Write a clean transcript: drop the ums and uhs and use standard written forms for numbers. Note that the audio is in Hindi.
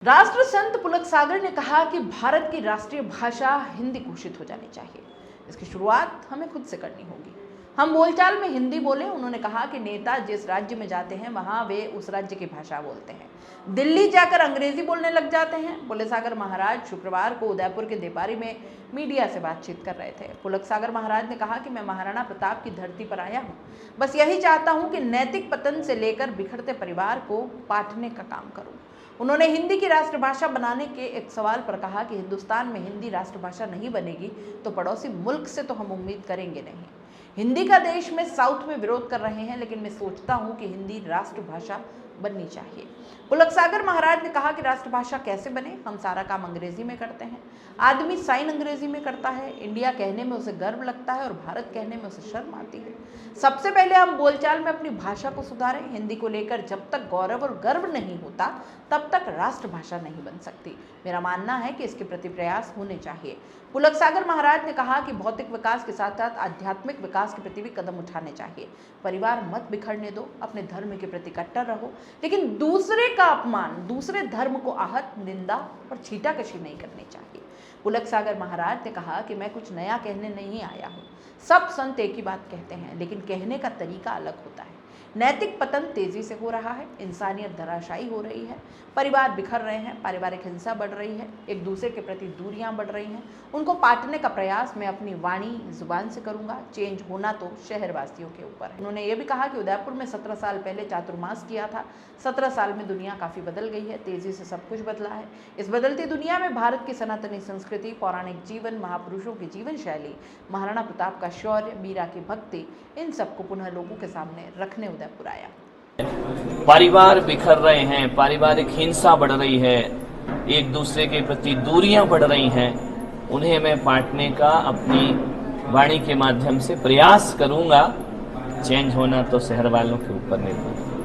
राष्ट्र संत पुलक सागर ने कहा कि भारत की राष्ट्रीय भाषा हिंदी घोषित हो जानी चाहिए। इसकी शुरुआत हमें खुद से करनी होगी। हम बोलचाल में हिंदी बोले। उन्होंने कहा कि नेता जिस राज्य में जाते हैं वहां वे उस राज्य की भाषा बोलते हैं। दिल्ली जाकर अंग्रेजी बोलने लग जाते हैं। पुलक सागर महाराज शुक्रवार को उदयपुर के देपारी में मीडिया से बातचीत कर रहे थे। पुलक सागर महाराज ने कहा कि मैं महाराणा प्रताप की धरती पर आया हूँ। बस यही चाहता हूँ कि नैतिक पतन से लेकर बिखरते परिवार को पाटने का काम करूँ। उन्होंने हिंदी की राष्ट्रभाषा बनाने के एक सवाल पर कहा कि हिंदुस्तान में हिंदी राष्ट्रभाषा नहीं बनेगी तो पड़ोसी मुल्क से तो हम उम्मीद करेंगे नहीं। हिंदी का देश में साउथ में विरोध कर रहे हैं, लेकिन मैं सोचता हूं कि हिंदी राष्ट्रभाषा बननी चाहिए। पुलक सागर महाराज ने कहा कि राष्ट्रभाषा कैसे बने, हम सारा काम अंग्रेजी में करते हैं। आदमी साइन अंग्रेजी में करता है। इंडिया कहने में उसे गर्व लगता है और भारत कहने में उसे शर्म आती है। सबसे पहले हम बोलचाल में अपनी भाषा को सुधारें। हिंदी को लेकर जब तक गौरव और गर्व नहीं होता तब तक राष्ट्रभाषा नहीं बन सकती। मेरा मानना है कि इसके प्रति प्रयास होने चाहिए। पुलक सागर महाराज ने कहा कि भौतिक विकास के साथ साथ आध्यात्मिक विकास के प्रति भी कदम उठाने चाहिए। परिवार मत बिखरने दो, अपने धर्म के प्रति कट्टर रहो, लेकिन दूसरे का अपमान, दूसरे धर्म को आहत, निंदा और छीटाकशी नहीं करनी चाहिए। पुलक सागर महाराज ने कहा कि मैं कुछ नया कहने नहीं आया हूँ। सब संत एक ही बात कहते हैं, लेकिन कहने का तरीका अलग होता है। नैतिक पतन तेजी से हो रहा है, इंसानियत धराशायी हो रही है, परिवार बिखर रहे हैं, पारिवारिक हिंसा बढ़ रही है, एक दूसरे के प्रति दूरियां बढ़ रही हैं। उनको पाटने का प्रयास मैं अपनी वाणी जुबान से करूंगा। चेंज होना तो शहरवासियों के ऊपर है। उन्होंने ये भी कहा कि उदयपुर में 17 साल पहले चातुर्मास किया था। 17 साल में दुनिया काफ़ी बदल गई है, तेजी से सब कुछ बदला है। इस बदलती दुनिया में भारत की सनातनी संस्कृति, पौराणिक जीवन, महापुरुषों की जीवन शैली, महाराणा प्रताप का शौर्य, मीरा की भक्ति, इन सबको पुनः लोगों के सामने रखने उदयपुर आया। परिवार बिखर रहे हैं, पारिवारिक हिंसा बढ़ रही है, एक दूसरे के प्रति दूरियां बढ़ रही हैं, उन्हें मैं पाटने का अपनी वाणी के माध्यम से प्रयास करूंगा। चेंज होना तो शहर वालों के ऊपर निर्भर है।